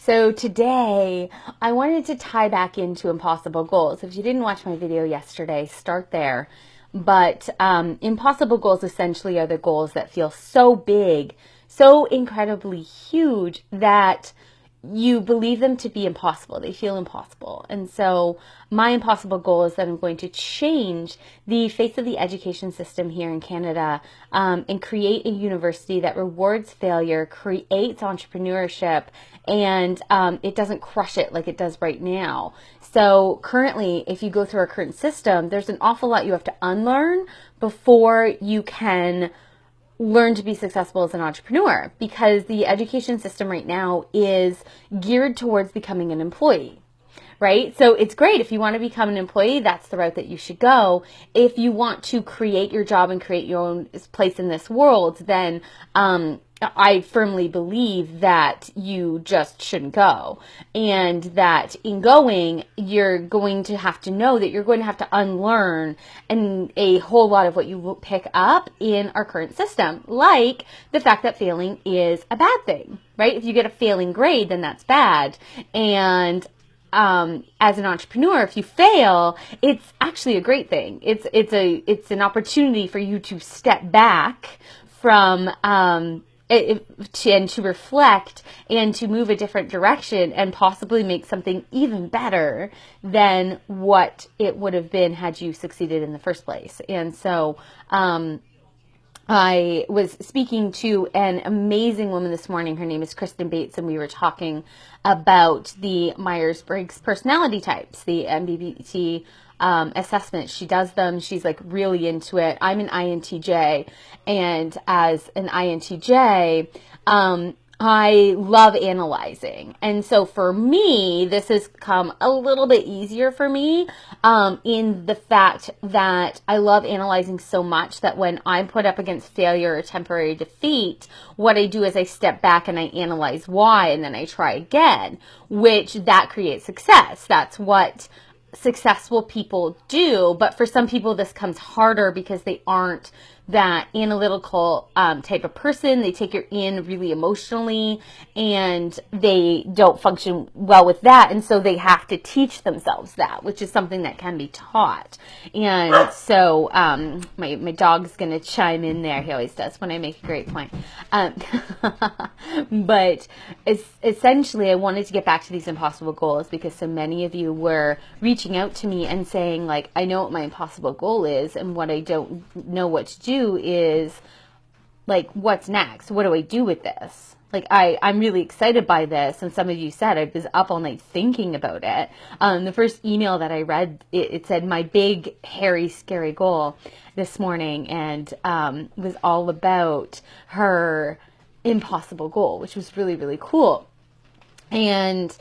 So today I wanted to tie back into impossible goals. If you didn't watch my video yesterday, start there. But impossible goals essentially are the goals that feel so big, so incredibly huge that you believe them to be impossible. They feel impossible. And so my impossible goal is that I'm going to change the face of the education system here in Canada and create a university that rewards failure, creates entrepreneurship, and it doesn't crush it like it does right now. So currently, if you go through our current system, there's an awful lot you have to unlearn before you can learn to be successful as an entrepreneur, because the education system right now is geared towards becoming an employee, right? So it's great. If you want to become an employee, that's the route that you should go. If you want to create your job and create your own place in this world, then I firmly believe that you just shouldn't go, and that in going, you're going to have to know that you're going to have to unlearn and a whole lot of what you pick up in our current system, like the fact that failing is a bad thing, right? If you get a failing grade, then that's bad. And as an entrepreneur, if you fail, it's actually a great thing. It's an opportunity for you to step back from and to reflect and to move a different direction and possibly make something even better than what it would have been had you succeeded in the first place. And so I was speaking to an amazing woman this morning. Her name is Kristen Bates, and we were talking about the Myers-Briggs personality types, the MBTI assessment. She does them. She's like really into it. I'm an INTJ, and as an INTJ, I love analyzing. And so for me, this has come a little bit easier for me in the fact that I love analyzing so much that when I'm put up against failure or temporary defeat, what I do is I step back and I analyze why, and then I try again, which that creates success. That's what successful people do. But for some people, this comes harder because they aren't that analytical type of person. They take it in really emotionally, and they don't function well with that. And so they have to teach themselves that, which is something that can be taught. And so my dog's going to chime in there. He always does when I make a great point. But essentially, I wanted to get back to these impossible goals because so many of you were reaching out to me and saying, like, I know what my impossible goal is, and what I don't know what to do is, like, what's next? What do I do with this? Like, I'm really excited by this. And some of you said I was up all night thinking about it. The first email that I read, it said my big, hairy, scary goal this morning, and was all about her impossible goal, which was really, really cool. And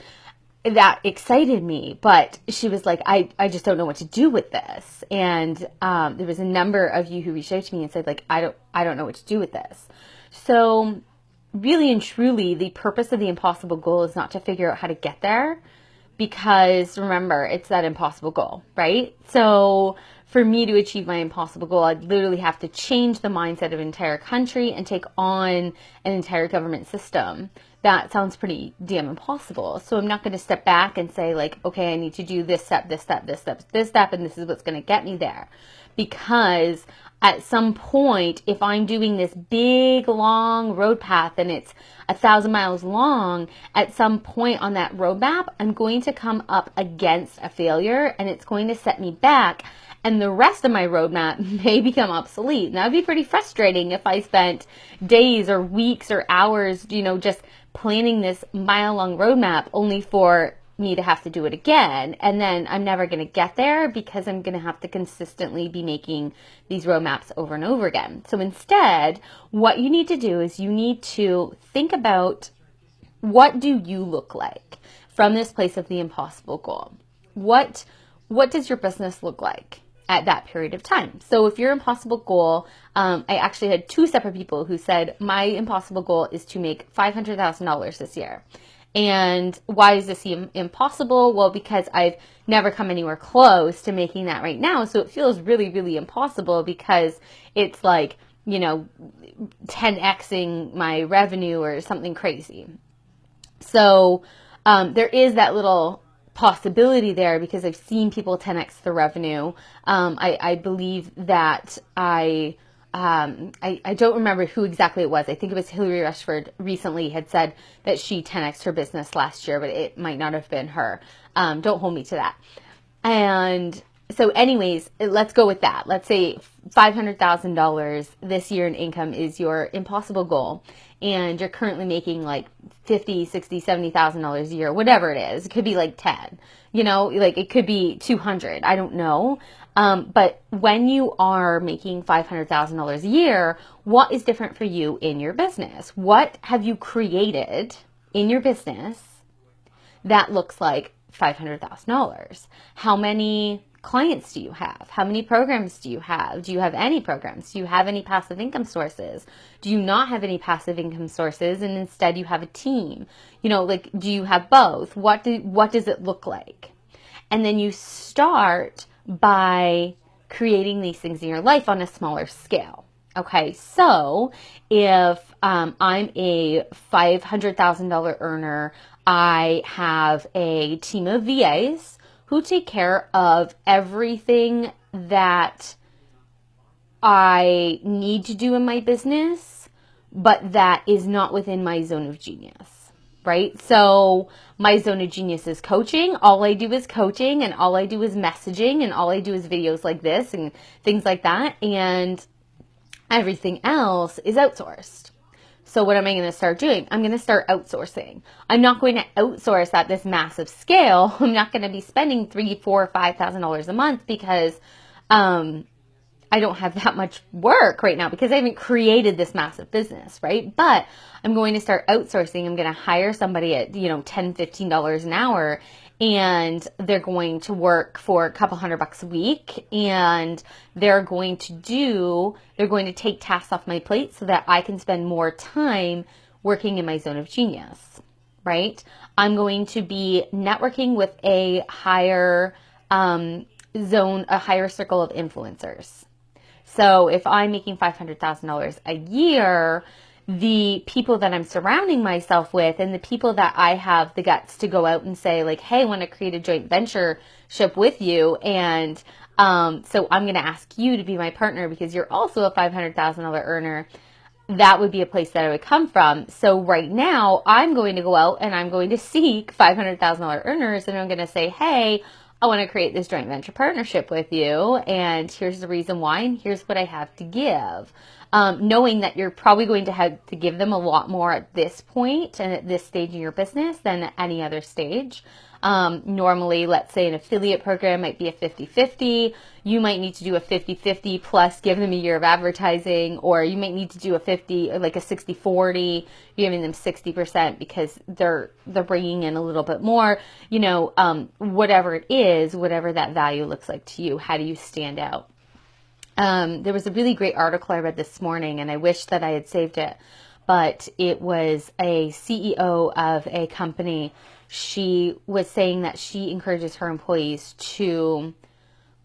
that excited me, but she was like, I just don't know what to do with this. And there was a number of you who reached out to me and said, like, I don't know what to do with this. So really and truly, the purpose of the impossible goal is not to figure out how to get there, because remember, it's that impossible goal, right? So for me to achieve my impossible goal, I'd literally have to change the mindset of an entire country and take on an entire government system. That sounds pretty damn impossible. So I'm not going to step back and say, like, okay, I need to do this step, this step, this step, this step, and this is what's going to get me there. Because at some point, if I'm doing this big, long road path and it's 1,000 miles long, at some point on that roadmap, I'm going to come up against a failure, and it's going to set me back. And the rest of my roadmap may become obsolete. And that would be pretty frustrating if I spent days or weeks or hours, just planning this mile-long roadmap only for me to have to do it again. And then I'm never going to get there because I'm going to have to consistently be making these roadmaps over and over again. So instead, what you need to do is you need to think about, what do you look like from this place of the impossible goal? What does your business look like at that period of time? So if your impossible goal, I actually had two separate people who said, my impossible goal is to make $500,000 this year. And why does this seem impossible? Well, because I've never come anywhere close to making that right now. So it feels really, really impossible, because it's like, 10xing my revenue or something crazy. So there is that little possibility there because I've seen people 10x the revenue. I believe that I don't remember who exactly it was. I think it was Hillary Rushford recently had said that she 10x her business last year, but it might not have been her. Don't hold me to that. And so anyways, let's go with that. Let's say $500,000 this year in income is your impossible goal. And you're currently making like $50,000, $60,000, $70,000 a year, whatever it is. It could be like 10, like it could be 200. I don't know. But when you are making $500,000 a year, what is different for you in your business? What have you created in your business that looks like $500,000? How many clients do you have? How many programs do you have? Do you have any programs? Do you have any passive income sources? Do you not have any passive income sources and instead you have a team? Do you have both? What does it look like? And then you start by creating these things in your life on a smaller scale. Okay, so if I'm a $500,000 earner, I have a team of VAs who take care of everything that I need to do in my business, but that is not within my zone of genius, right? So my zone of genius is coaching. All I do is coaching, and all I do is messaging, and all I do is videos like this and things like that. And everything else is outsourced. So what am I going to start doing? I'm going to start outsourcing. I'm not going to outsource at this massive scale. I'm not going to be spending $3,000, $4,000, $5,000 a month because I don't have that much work right now because I haven't created this massive business, right? But I'm going to start outsourcing. I'm going to hire somebody at, $10, $15 an hour, and they're going to work for a couple $100 a week, and they're going to take tasks off my plate so that I can spend more time working in my zone of genius, right? I'm going to be networking with a higher a higher circle of influencers. So if I'm making $500,000 a year, the people that I'm surrounding myself with and the people that I have the guts to go out and say like, hey, I want to create a joint ventureship with you. And so I'm going to ask you to be my partner because you're also a $500,000 earner. That would be a place that I would come from. So right now I'm going to go out and I'm going to seek $500,000 earners, and I'm going to say, hey, I want to create this joint venture partnership with you, and here's the reason why, and here's what I have to give. Knowing that you're probably going to have to give them a lot more at this point and at this stage in your business than at any other stage. Normally, let's say an affiliate program might be a 50-50. You might need to do a 50-50 plus give them a year of advertising, or you might need to do a 60-40, giving them 60% because they're bringing in a little bit more, whatever it is, whatever that value looks like to you. How do you stand out? There was a really great article I read this morning, and I wish that I had saved it, but it was a CEO of a company. She was saying that she encourages her employees to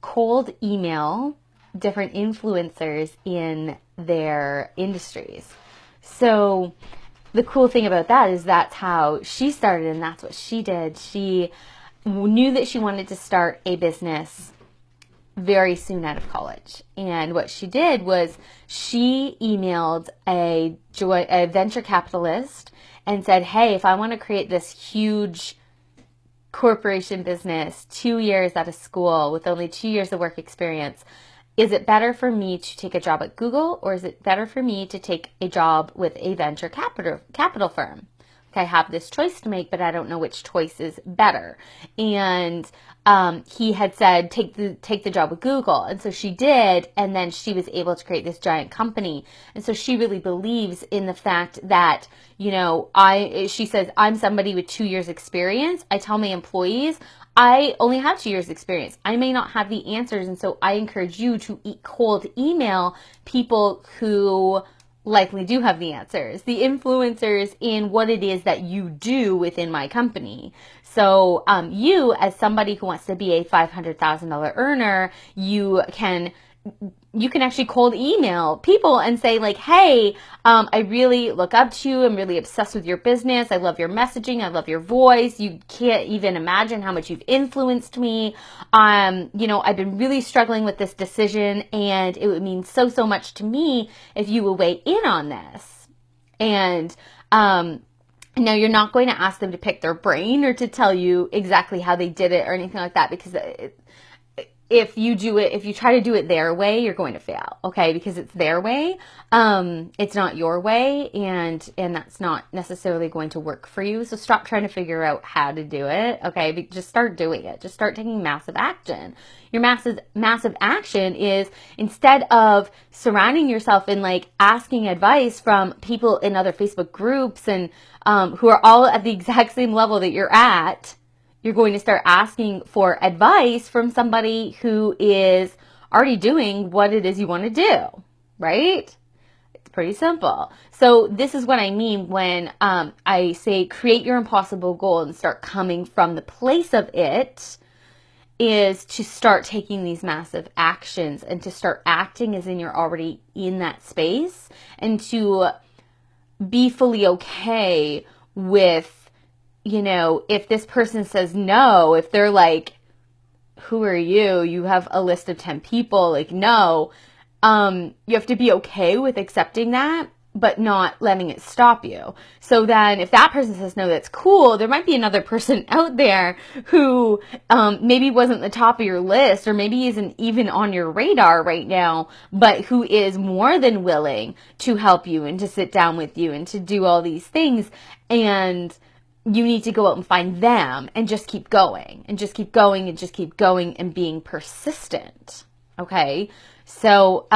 cold email different influencers in their industries. So the cool thing about that is that's how she started, and that's what she did. She knew that she wanted to start a business very soon out of college. And what she did was she emailed a venture capitalist and said, hey, if I want to create this huge corporation business, 2 years out of school with only 2 years of work experience, is it better for me to take a job at Google, or is it better for me to take a job with a venture capital firm? I have this choice to make, but I don't know which choice is better. And he had said, take the job with Google. And so she did. And then she was able to create this giant company. And so she really believes in the fact that, she says, I'm somebody with 2 years experience. I tell my employees, I only have 2 years experience. I may not have the answers. And so I encourage you to cold email people who likely do have the answers, the influencers in what it is that you do within my company. So you, as somebody who wants to be a $500,000 earner, you can you can actually cold email people and say like, hey, I really look up to you. I'm really obsessed with your business. I love your messaging. I love your voice. You can't even imagine how much you've influenced me. I've been really struggling with this decision, and it would mean so, so much to me if you would weigh in on this. And, now, you're not going to ask them to pick their brain or to tell you exactly how they did it or anything like that, because if you try to do it their way, you're going to fail, okay? Because it's their way. It's not your way, and that's not necessarily going to work for you. So stop trying to figure out how to do it, okay? Just start doing it. Just start taking massive action. Your massive action is, instead of surrounding yourself and like asking advice from people in other Facebook groups and who are all at the exact same level that you're at, you're going to start asking for advice from somebody who is already doing what it is you want to do, right? It's pretty simple. So this is what I mean when I say create your impossible goal and start coming from the place of it, is to start taking these massive actions and to start acting as in you're already in that space, and to be fully okay with, if this person says no, if they're like, who are you? You have a list of 10 people, like, no. You have to be okay with accepting that, but not letting it stop you. So then if that person says no, that's cool. There might be another person out there who maybe wasn't the top of your list, or maybe isn't even on your radar right now, but who is more than willing to help you and to sit down with you and to do all these things. And you need to go out and find them and just keep going and just keep going and just keep going and being persistent. Okay. So,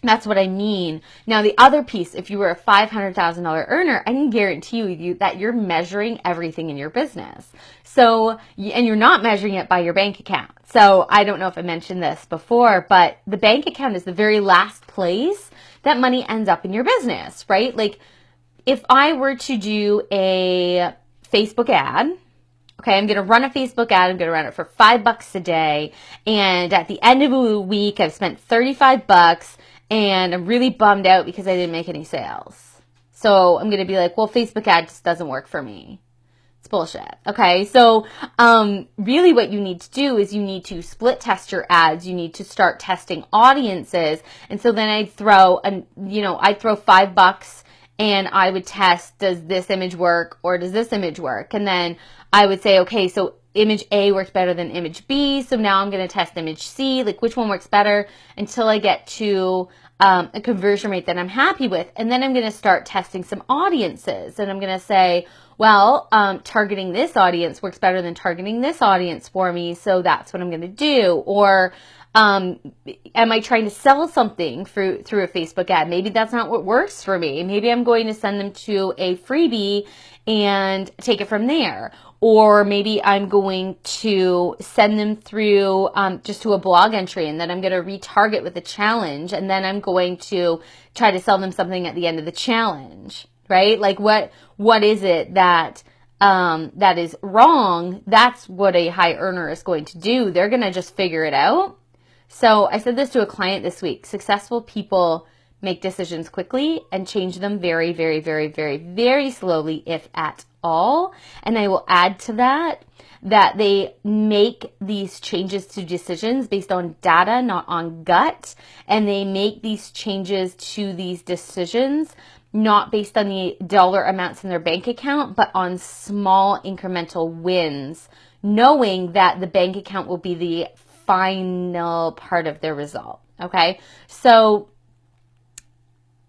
that's what I mean. Now, the other piece, if you were a $500,000 earner, I can guarantee you that you're measuring everything in your business. So, and you're not measuring it by your bank account. So I don't know if I mentioned this before, but the bank account is the very last place that money ends up in your business, right? Like, if I were to do a Facebook ad, okay, I'm going to run a Facebook ad. I'm going to run it for $5 a day. And at the end of a week, I've spent $35 and I'm really bummed out because I didn't make any sales. So I'm going to be like, well, Facebook ad just doesn't work for me. It's bullshit. Okay. So, really what you need to do is you need to split test your ads. You need to start testing audiences. And so then I'd throw $5 and I would test, does this image work or does this image work? And then I would say, okay, so image A works better than image B. So now I'm going to test image C, like which one works better, until I get to a conversion rate that I'm happy with. And then I'm going to start testing some audiences. And I'm going to say, well, targeting this audience works better than targeting this audience for me. So that's what I'm going to do. Or am I trying to sell something through a Facebook ad? Maybe that's not what works for me. Maybe I'm going to send them to a freebie and take it from there. Or maybe I'm going to send them through just to a blog entry, and then I'm going to retarget with a challenge, and then I'm going to try to sell them something at the end of the challenge, right? Like what is it that that is wrong? That's what a high earner is going to do. They're going to just figure it out. So I said this to a client this week. Successful people make decisions quickly and change them very, very, very, very, very slowly, if at all. And I will add to that they make these changes to decisions based on data, not on gut. And they make these changes to these decisions not based on the dollar amounts in their bank account, but on small incremental wins, knowing that the bank account will be the final part of their result. Okay. So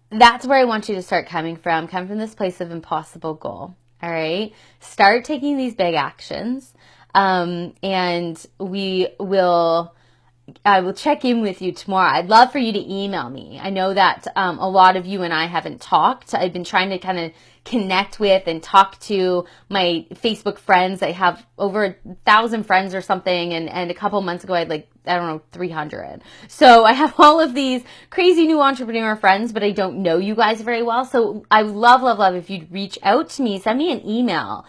that's where I want you to start coming from. Come from this place of impossible goal. All right. Start taking these big actions. And I will check in with you tomorrow. I'd love for you to email me. I know that a lot of you and I haven't talked. I've been trying to kind of connect with and talk to my Facebook friends. I have over 1,000 friends or something, and a couple months ago I had like, I don't know, 300. So I have all of these crazy new entrepreneur friends, but I don't know you guys very well. So I would love, love, love if you'd reach out to me, send me an email.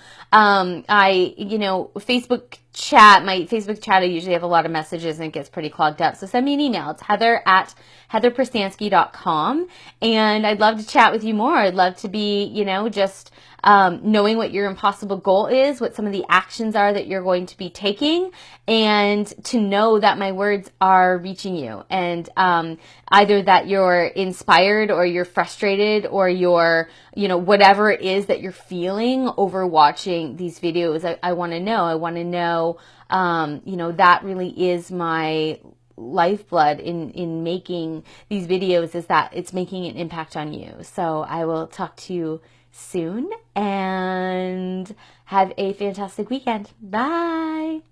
Facebook chat, my Facebook chat, I usually have a lot of messages and it gets pretty clogged up. So send me an email. It's heather@heatherprestansky.com. And I'd love to chat with you more. I'd love to be, just knowing what your impossible goal is, what some of the actions are that you're going to be taking, and to know that my words are reaching you. And either that you're inspired or you're frustrated or you're, whatever it is that you're feeling over watching these videos, I want to know. I want to know, that really is my lifeblood in making these videos, is that it's making an impact on you. So I will talk to you soon and have a fantastic weekend. Bye.